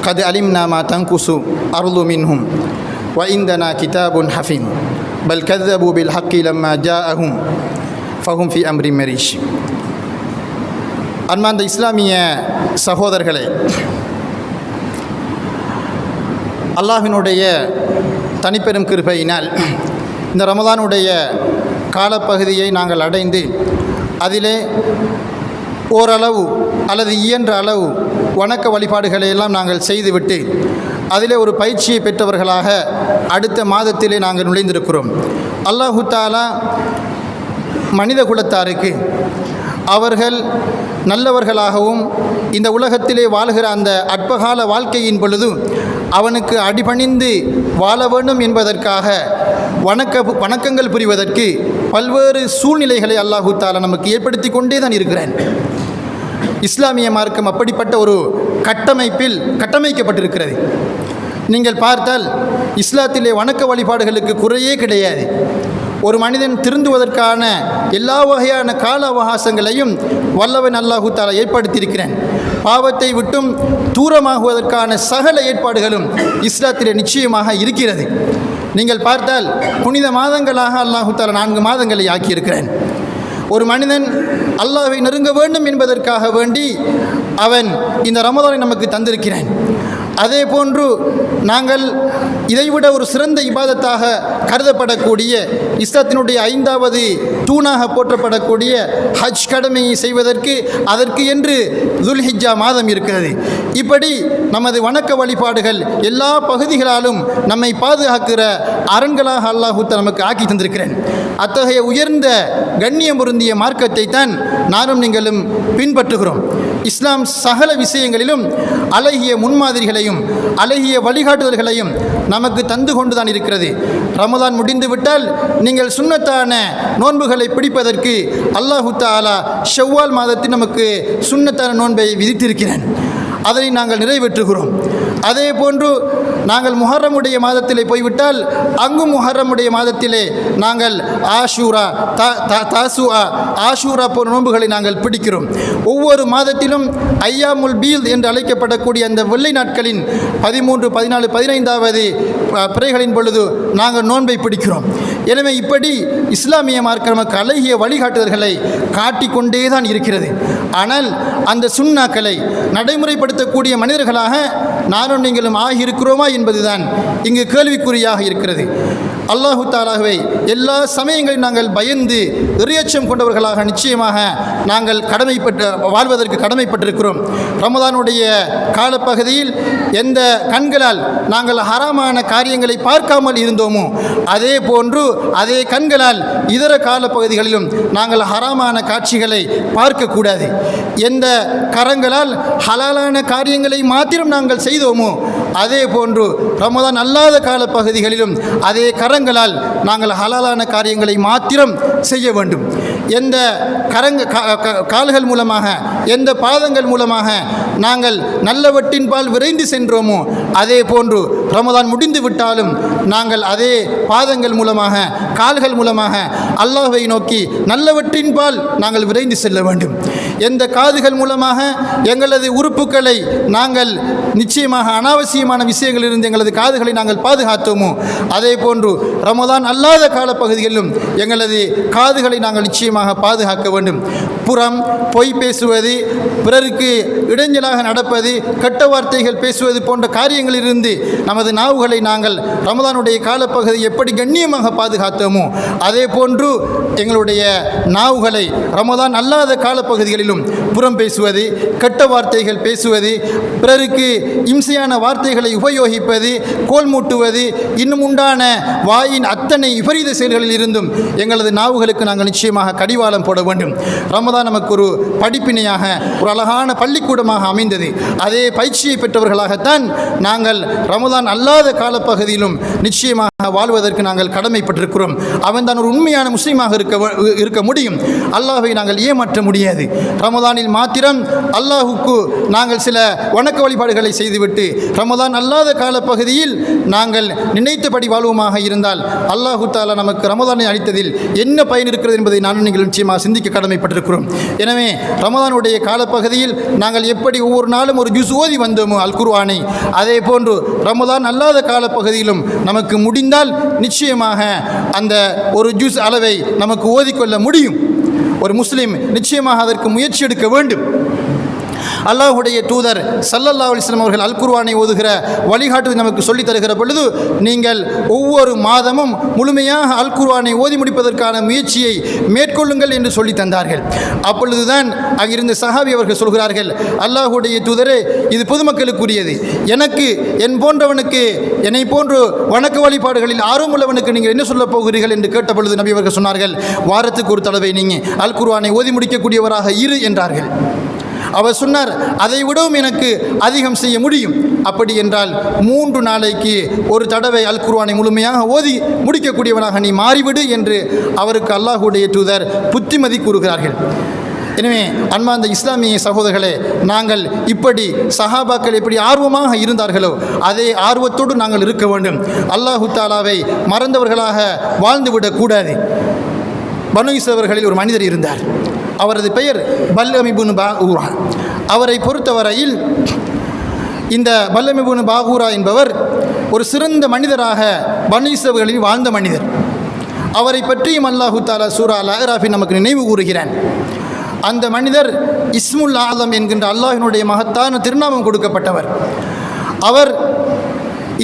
قد علمنا ما تنقص أرض منهم وعندنا كتاب حفيظ بل كذبوا بالحق لما جاءهم فهم في أمر مريج. அன்பார்ந்த இஸ்லாமிய சகோதரர்களே, அல்லாஹ்வினுடைய தனிப்பெரும் கிருபையினால் இந்த ரமலானுடைய காலப்பகுதியை நாங்கள் அடைந்து அதிலே ஓரளவு அல்லது இயன்ற அளவு வணக்க வழிபாடுகளை எல்லாம் நாங்கள் செய்துவிட்டு அதிலே ஒரு பயிற்சியை பெற்றவர்களாக அடுத்த மாதத்திலே நாங்கள் நுழைந்திருக்கிறோம். அல்லாஹு தஆலா மனித குலத்தாருக்கு அவர்கள் நல்லவர்களாகவும் இந்த உலகத்திலே வாழ்கிற அந்த அற்பகால வாழ்க்கையின் பொழுது அவனுக்கு அடிபணிந்து வாழ வேண்டும் என்பதற்காக வணக்கங்கள் புரிவதற்கு பல்வேறு சூழ்நிலைகளை அல்லாஹு தஆலா நமக்கு ஏற்படுத்தி கொண்டே தான் இருக்கிறான். இஸ்லாமிய மார்க்கம் அப்படிப்பட்ட ஒரு கட்டமைப்பில் கட்டமைக்கப்பட்டிருக்கிறது. நீங்கள் பார்த்தால் இஸ்லாத்திலே வணக்க வழிபாடுகளுக்கு குறையே கிடையாது. ஒரு மனிதன் திருந்துவதற்கான எல்லா வகையான கால அவகாசங்களையும் வல்லவன் அல்லாஹு தஆலா ஏற்படுத்தியிருக்கிறான். பாவத்தை விட்டும் தூரமாகுவதற்கான சகல ஏற்பாடுகளும் இஸ்லாத்திலே நிச்சயமாக இருக்கிறது. நீங்கள் பார்த்தால் புனித மாதங்களாக அல்லாஹு தஆலா 4 மாதங்களை ஆக்கியிருக்கிறான். ஒரு மனிதன் அல்லாஹ்வை நெருங்க வேண்டும் என்பதற்காக வேண்டி அவன் இந்த ரமலானை நமக்கு தந்திருக்கிறான். அதே போன்று நாங்கள் இதைவிட ஒரு சிறந்த இபாதத்தாக கருதப்படக்கூடிய இஸ்லாத்தினுடைய 5வது தூணாக போற்றப்படக்கூடிய ஹஜ் கடமையை செய்வதற்கு அதற்கு என்று துல்ஹிஜ்ஜா மாதம் இருக்கிறது. இப்படி நமது வணக்க வழிபாடுகள் எல்லா பகுதிகளாலும் நம்மை பாதுகாக்கிற அரண்களாக அல்லாஹ் நமக்கு ஆக்கி தந்திருக்கிறேன். அத்தகைய உயர்ந்த கண்ணியம் பொருந்திய மார்க்கத்தை தான் நானும் நீங்களும் பின்பற்றுகிறோம். இஸ்லாம் சகல விஷயங்களிலும் அழகிய முன்மாதிரிகளையும் அழகிய வழிகாட்டுதல்களையும் நமக்கு தந்து கொண்டுதான் இருக்கிறது. ரமதான் முடிந்துவிட்டால் நீங்கள் சுன்னத்தான நோன்புகளை பிடிப்பதற்கு அல்லாஹு தஆலா ஷவ்வால் மாதத்தில் நமக்கு சுன்னத்தான நோன்பை விதித்திருக்கிறேன். அதனை நாங்கள் நிறைவேற்றுகிறோம். அதே போன்று நாங்கள் முஹர்ரமுடைய மாதத்திலே போய்விட்டால் அங்கும் முஹர்ரமுடைய மாதத்திலே நாங்கள் ஆஷூரா தாசுஆ ஆஷூரா போன்ற நோன்புகளை நாங்கள் பிடிக்கிறோம். ஒவ்வொரு மாதத்திலும் ஐயாமுல் பீல் என்று அழைக்கப்படக்கூடிய அந்த வெள்ளை நாட்களின் 13, 14, 15வது பிறைகளின் பொழுது நாங்கள் நோன்பை பிடிக்கிறோம். எனவே இப்படி இஸ்லாமிய மார்க்கம் நமக்கு அழகிய வழிகாட்டுதல்களை காட்டிக்கொண்டே தான் இருக்கிறது. ஆனால் அந்த சுன்னாக்களை நடைமுறைப்படுத்தக்கூடிய மனிதர்களாக நானும் நீங்களும் ஆகியிருக்கிறோமா என்பதுதான் இங்கு கேள்விக்குறியாக இருக்கிறது. அல்லாஹு தஆலாவை எல்லா சமயங்களிலும் நாங்கள் பயந்து இறையச்சம் கொண்டவர்களாக நிச்சயமாக நாங்கள் வாழ்வதற்கு கடமைப்பட்டிருக்கிறோம். ரமதானுடைய காலப்பகுதியில் எந்த கண்களால் நாங்கள் ஹராமான காரியங்களை பார்க்காமல் இருந்தோமோ அதே போன்று அதே கண்களால் இதர காலப்பகுதிகளிலும் நாங்கள் ஹராமான காட்சிகளை பார்க்கக்கூடாது. எந்த கரங்களால் ஹலாலான காரியங்களை மாத்திரம் நாங்கள் செய்தோமோ அதே போன்று ரமதான் அல்லாத காலப்பகுதிகளிலும் அதே கரங்களால் நாங்கள் ஹலாலான காரியங்களை மாத்திரம் செய்ய வேண்டும். எந்த கால்கள் மூலமாக எந்த பாதங்கள் மூலமாக நாங்கள் நல்லவற்றின்பால் விரைந்து சென்றோமோ அதே போன்று ரமதான் முடிந்து விட்டாலும் நாங்கள் அதே பாதங்கள் மூலமாக கால்கள் மூலமாக அல்லாஹ்வை நோக்கி நல்லவற்றின்பால் நாங்கள் விரைந்து செல்ல வேண்டும். எந்த காதுகள் மூலமாக எங்களது உறுப்புகளை நாங்கள் நிச்சயமாக அனாவசியமான விஷயங்களிலிருந்து எங்களது காதுகளை நாங்கள் பாதுகாத்தோமோ அதே போன்று ரமதான் அல்லாத காலப்பகுதிகளிலும் எங்களது காதுகளை நாங்கள் நிச்சயமாக பாதுகாக்க வேண்டும். புறம் பொய் பேசுவது, பிறருக்கு இடைஞ்சலாக நடப்பது, கெட்ட வார்த்தைகள் பேசுவது போன்ற காரியங்களிலிருந்து நமது நாவுகளை நாங்கள் ரமதானுடைய காலப்பகுதி எப்படி கண்ணியமாக பாதுகாத்தோமோ அதே போன்று எங்களுடைய நாவுகளை ரமதான் அல்லாத காலப்பகுதிகளிலும் புறம் பேசுவது, கெட்ட வார்த்தைகள் பேசுவது, பிறருக்கு இம்சையான வார்த்தைகளை உபயோகிப்பது, கோல் மூட்டுவது, இன்னும் உண்டான வாயின் அத்தனை விபரீத செயல்களில் இருந்தும் எங்களது நாவுகளுக்கு நாங்கள் நிச்சயமாக கடிவாளம் போட வேண்டும். ரமதான் நமக்கு ஒரு படிப்பினையாக ஒரு அழகான பள்ளிக்கூடமாக அமைந்தது. அதே பயிற்சியை பெற்றவர்களாகத்தான் நாங்கள் ரமதான் அல்லாத காலப்பகுதியிலும் நிச்சயமாக வாழ்வதற்கு நாங்கள் கடமைப்பட்டிருக்கிறோம். அவன் தான் ஒரு உண்மையான முஸ்லீமாக இருக்க முடியும். அல்லாஹ்வை நாங்கள் ஏமாற்ற முடியாது. ரமதானில் மாத்திரம் அல்லாஹுக்கு நாங்கள் சில வணக்க வழிபாடுகளை செய்துவிட்டு ரமதான் அல்லாத காலப்பகுதியில் நாங்கள் நினைத்தபடி வாழ்வோமாக இருந்தால் அல்லாஹு தஆலா நமக்கு ரமதானை அளித்ததில் என்ன பயன் இருக்கிறது என்பதை நான் நீங்கள் நிச்சயமாக சிந்திக்க கடமைப்பட்டிருக்கிறோம். எனவே ரமதானுடைய காலப்பகுதியில் நாங்கள் எப்படி ஒவ்வொரு நாளும் ஒரு ஜுஸ் ஓதி வந்தோமோ அல் குர்ஆனை அதே போன்று ரமதான் அல்லாத காலப்பகுதியிலும் நமக்கு முடிந்தால் நிச்சயமாக அந்த ஒரு ஜுஸ் அளவை நமக்கு ஓதிக்கொள்ள முடியும். ஒரு முஸ்லிம் நிச்சயமாக அதற்கு முயற்சி எடுக்க வேண்டும். அல்லாஹுடைய தூதர் ஸல்லல்லாஹு அலைஹி வஸல்லம் அவர்கள் அல் குர்ஆனை ஓதுகிற வழிகாட்டு நமக்கு சொல்லித் தருகிற பொழுது நீங்கள் ஒவ்வொரு மாதமும் முழுமையாக அல் குர்ஆனை ஓதி முடிப்பதற்கான முயற்சியை மேற்கொள்ளுங்கள் என்று சொல்லி தந்தார்கள். அப்பொழுதுதான் அங்கிருந்த சஹாபி அவர்கள் சொல்கிறார்கள், அல்லாஹுடைய தூதரே, இது பொதுமக்களுக்குரியது. எனக்கு என் போன்றவனுக்கு என்னை போன்று வணக்க வழிபாடுகளில் ஆர்வமுள்ளவனுக்கு நீங்கள் என்ன சொல்லப் போகிறீர்கள் என்று கேட்ட பொழுது நபி அவர்கள் சொன்னார்கள், வாரத்துக்கு ஒரு தடவை நீங்கள் அல் குர்ஆனை ஓதி முடிக்கக்கூடியவராக இரு என்றார்கள். அவர் சொன்னார், அதை விடவும் எனக்கு அதிகம் செய்ய முடியும். அப்படி என்றால் 3 நாளைக்கு ஒரு தடவை அல் குர்ஆனை முழுமையாக ஓதி முடிக்கக்கூடியவனாக நீ மாறிவிடு என்று அவருக்கு அல்லாஹுடைய தூதர் புத்திமதி கூறுகிறார்கள். எனவே அன்பார்ந்த இஸ்லாமிய சகோதரர்களே, நாங்கள் இப்படி சஹாபாக்கள் எப்படி ஆர்வமாக இருந்தார்களோ அதே ஆர்வத்தோடு நாங்கள் இருக்க வேண்டும். அல்லாஹு தஆலாவை மறந்தவர்களாக வாழ்ந்துவிடக்கூடாது. பனு இஸ்ரவேலர்களில் ஒரு மனிதர் இருந்தார். அவரது பெயர் பல்அம் இப்னு பாகூரா. அவரை பொறுத்தவரையில் இந்த பல்அம் இப்னு பாகூரா என்பவர் ஒரு சிறந்த மனிதராக பனு இஸ்ரவேலில் வாழ்ந்த மனிதர். அவரை பற்றியும் அல்லாஹு தஆலா சூரா அல் அராஃபில் நமக்கு நினைவு கூறுகிறான். அந்த மனிதர் இஸ்முல் ஆலம் என்கின்ற அல்லாஹினுடைய மகத்தான திருநாமம் கொடுக்கப்பட்டவர். அவர்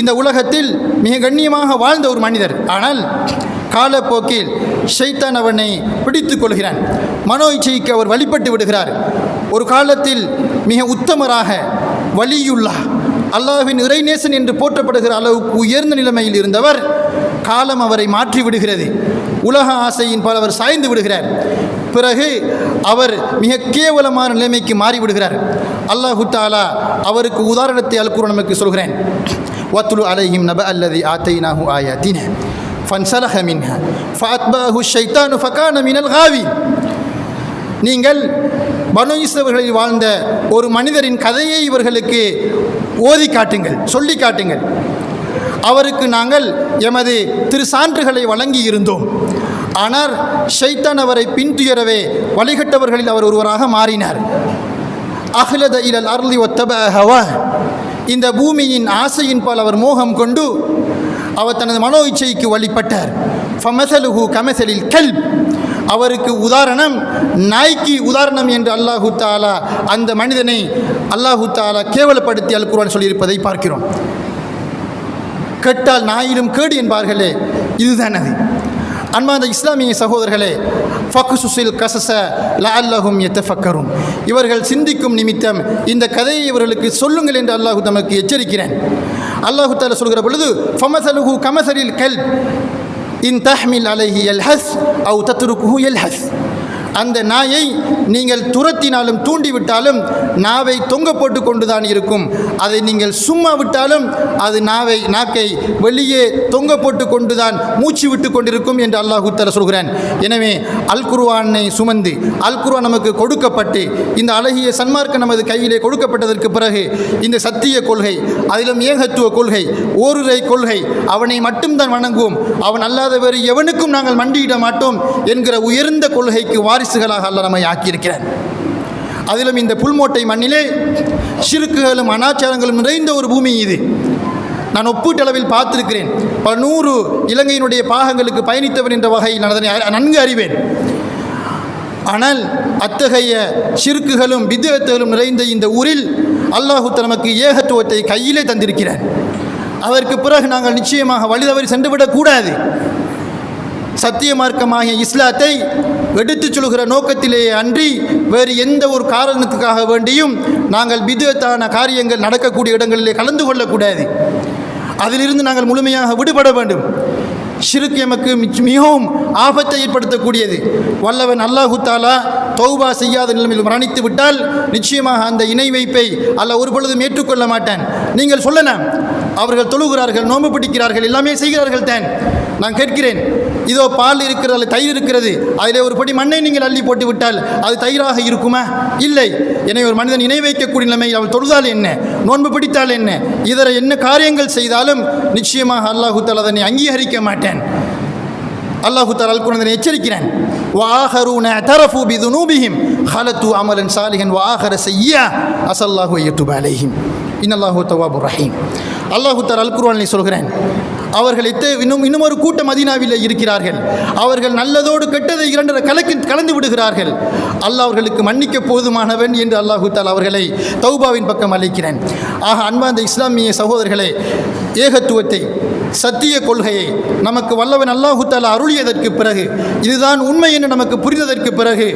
இந்த உலகத்தில் மிக கண்ணியமாக வாழ்ந்த ஒரு மனிதர். ஆனால் காலப்போக்கில் ஷைத்தான் அவனை பிடித்து கொள்கிறான். மனோ இச்சைக்கு அவர் வழிபட்டு விடுகிறார். ஒரு காலத்தில் மிக உத்தமராக வலியுல்லாஹ் அல்லாஹ்வின் இறைநேசன் என்று போற்றப்படுகிற அளவுக்கு உயர்ந்த நிலைமையில் இருந்தவர் காலம் அவரை மாற்றி விடுகிறது. உலக ஆசையின் பால் அவர் சாய்ந்து விடுகிறார். பிறகு அவர் மிக கேவலமான நிலைமைக்கு மாறிவிடுகிறார். அல்லாஹு தஆலா அவருக்கு உதாரணத்தை அல்குர்ஆன் நமக்கு சொல்கிறேன். வத்லு அலைஹிம் நப அல்லதி ஆத்தைனாஹு ஆயாத்தினா ஃபன்ஸலஹ மின்ஹா ஃபஅத்பஅஹு ஷைத்தானு ஃபகான மினல் காவின். நீங்கள் பனு இஸ்ரவேலில் வாழ்ந்த ஒரு மனிதரின் கதையை இவர்களுக்கு ஓதி காட்டுங்கள், சொல்லி காட்டுங்கள். அவருக்கு நாங்கள் எமது சான்றுகளை வழங்கி இருந்தோம். ஆனால் ஷைத்தான் அவரை பின்துயரவே வழிகட்டவர்களில் அவர் ஒருவராக மாறினார். அஹ்லத இலல் அர்லி வத்தபஅ ஹவா. இந்த பூமியின் ஆசையின் பால் அவர் மோகம் கொண்டு அவர் தனது மனோ இச்சைக்கு வழிபட்டார். ஃபமஸலுஹு கமஸலில் கல்ப். அவருக்கு உதாரணம் நாய்க்கு உதாரணம் என்று அல்லாஹு தஆலா அந்த மனிதனை அல்லாஹு தஆலா கேவலப்படுத்தி அல்குர்ஆன் சொல்லியிருப்பதை பார்க்கிறோம். கெட்டால் நாயிலும் கேடு என்பார்களே, இதுதான் அது. அன்பார்ந்த இஸ்லாமிய சகோதரர்களே, ஃபக்ஸுஸில் கஸஸ லஅல்லஹும் யதஃபக்கரும். இவர்கள் சிந்திக்கும் நிமித்தம் இந்த கதையை இவர்களுக்கு சொல்லுங்கள் என்று அல்லாஹ் நமக்கு எச்சரிக்கிறான். அல்லாஹ் தஆலா சொல்கிற பொழுது ஃபமஸலுஹு கமஸலில் கல்ப் இன் தஹ்மில் அலைஹி யல்ஹஸ் அவ் தத்ருகுஹு யல்ஹஸ். அந்த நாயை நீங்கள் துரத்தினாலும் தூண்டிவிட்டாலும் நாவை தொங்க போட்டு கொண்டுதான் இருக்கும். அதை நீங்கள் சும்மா விட்டாலும் அது நாக்கை வெளியே தொங்க போட்டு கொண்டுதான் மூச்சு விட்டு கொண்டிருக்கும் என்று அல்லாஹ் தஆலா சொல்கிறான். எனவே அல் குர்ஆனை சுமந்து அல் குர்ஆன் நமக்கு கொடுக்கப்பட்டு இந்த அழகிய சன்மார்க்கம் நமது கையிலே கொடுக்கப்பட்டதற்கு பிறகு இந்த சத்திய கொள்கை, அதிலும் ஏகத்துவ கொள்கை, ஓருரை கொள்கை, அவனை மட்டும்தான் வணங்குவோம், அவன் அல்லாத வேறு எவனுக்கும் நாங்கள் மண்டியிட மாட்டோம் என்கிற உயர்ந்த கொள்கைக்கு வாரிசுகளாக அல்லாஹ் நம்மை ஆக்கியிருக்கிறார். அதிலும் இந்த புல்மோட்டை மண்ணிலே ஷிர்க்குகளும் அனாச்சாரங்களும் நிறைந்த ஒரு பூமி இது. நான் ஒப்பீட்டளவில் பார்த்திருக்கிறேன். பல 100 இலங்கையினுடைய பாகங்களுக்கு பயணித்தவன் என்ற வகையில் நான் அதனை நன்கு அறிவேன். ஆனால் அத்தகைய ஷிர்க்குகளும் பித்அத்துகளும் நிறைந்த இந்த ஊரில் அல்லாஹ் நமக்கு ஏகத்துவத்தை கையிலே தந்திருக்கிறார். அதற்கு பிறகு நாங்கள் நிச்சயமாக வழிதவறி சென்றுவிடக்கூடாது. சத்திய மார்க்கமாகிய இஸ்லாத்தை எடுத்துச் சொல்கிற நோக்கத்திலேயே அன்றி வேறு எந்த ஒரு காரணத்துக்காக வேண்டியும் நாங்கள் பித்அத்தான காரியங்கள் நடக்கக்கூடிய இடங்களிலே கலந்து கொள்ளக்கூடாது. அதிலிருந்து நாங்கள் முழுமையாக விடுபட வேண்டும். ஷிர்க் எமக்கு மிகவும் ஆபத்தை ஏற்படுத்தக்கூடியது. வல்லவன் அல்லாஹு தஆலா தௌபா செய்யாத நிலைமையில் மரணித்து விட்டால் நிச்சயமாக அந்த இணை வைப்பை அல்லாஹ் ஒரு பொழுதும் ஏற்றுக்கொள்ள மாட்டான். நீங்கள் சொல்லலாம், அவர்கள் தொழுகிறார்கள், நோன்பு பிடிக்கிறார்கள், எல்லாமே செய்கிறார்கள் தான். நான் கேட்கிறேன், இதோ பால் இருக்கிறது, தயிர் இருக்கிறது, அதிலே ஒரு படி மண்ணை நீங்கள் அள்ளி போட்டு விட்டால் அது தயிராக இருக்குமா? இல்லை. எனவே ஒரு மனிதன் இணை வைக்கக்கூடிய நிலைமையில் அவள் தொழுதால் என்ன, நோன்பு பிடித்தால் என்ன, இதர என்ன காரியங்கள் செய்தாலும் நிச்சயமாக அல்லாஹு தஆலா அதனை அங்கீகரிக்க மாட்டான். அல்லாஹு தஆலா அல்குர்ஆனில் எச்சரிக்கிறான். வஆஹரூன அதரஃபு பிதுனூபிஹிம் ஹலத்து அமலன் சாலிஹன் வஆஹர ஸய்யிஆ அஸல்லாஹு அய்யதுப அலைஹிம் இன்னல்லாஹு தவ்வாபுர் ரஹீம். அல்லாஹு தஆலா அல்குர்ஆனில் சொல்கிறான், அவர்கள் இன்னும் ஒரு கூட்டம் மதீனாவில் இருக்கிறார்கள். அவர்கள் நல்லதோடு கெட்டதை இரண்டரை கலந்து விடுகிறார்கள். அல்லாஹ் அவர்களுக்கு மன்னிக்க போதுமானவன் என்று அல்லாஹு தஆலா அவர்களை தௌபாவின் பக்கம் அழைக்கிறான். ஆக அன்பார்ந்த இஸ்லாமிய சகோதரர்களே, ஏகத்துவத்தை, சத்திய கொள்கையை நமக்கு வல்லவன் அல்லாஹு தஆலா அருளியதற்கு பிறகு, இதுதான் உண்மை என்று நமக்கு புரிந்ததற்கு பிறகு,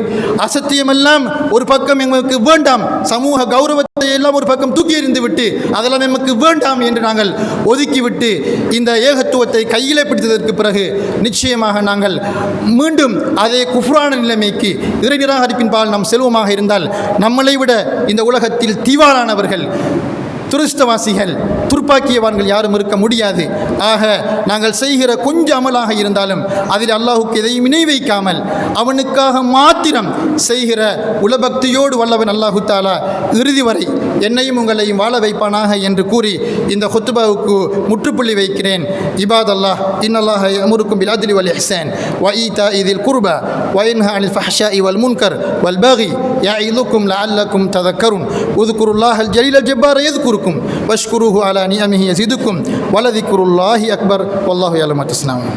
அசத்தியமெல்லாம் ஒரு பக்கம் எங்களுக்கு வேண்டாம், சமூக கௌரவத்தை எல்லாம் ஒரு பக்கம் தூக்கி எறிந்து விட்டு அதெல்லாம் எமக்கு வேண்டாம் என்று நாங்கள் ஒதுக்கிவிட்டு இந்த ஏகத்துவத்தை கையிலே பிடித்ததற்கு பிறகு நிச்சயமாக நாங்கள் மீண்டும் அதே குஃப்ரான நிலைமைக்கு, இறை நிராகரிப்பின் பால் நாம் செல்வமாக இருந்தால் நம்மளை விட இந்த உலகத்தில் தீவாளானவர்கள், துரிஸ்தவாசிகள், துர்ப்பாக்கியவான்கள் யாரும் இருக்க முடியாது. ஆக நாங்கள் செய்கிற கொஞ்சம் அமலாக இருந்தாலும் அதில் அல்லாஹுக்கு எதையும் இணை வைக்காமல் அவனுக்காக மாத்திரம் செய்கிற உலபக்தியோடு வல்லவன் அல்லாஹு தஆலா இறுதி வரை என்னையும் உங்களையும் வாழ வைப்பானாக என்று கூறி இந்த குத்பாவுக்கு முற்றுப்புள்ளி வைக்கிறேன். இபாதல்லாஹ், இன்னல்லாஹ யஅமுருக்கும் பில் அத்லி வல் இஹ்சான் வ ஈதாஇ தில் குர்பா வ யன்ஹா அனில் ஃபஹ்ஷாஇ வல் முன்கர் வல் பகி யஇதுக்கும் லஅல்லக்கும் ததக்கரும் உذ்குருல்லாஹல் ஜலீலல் ஜப்பார யذ்குருக்கும் வஷ்குருஹு அலா நிஅமிஹி யஸிதுக்கும் வலதிக்ருல்லாஹி அக்பர் வல்லாஹு யஅலமு மா தஸ்னஊன்.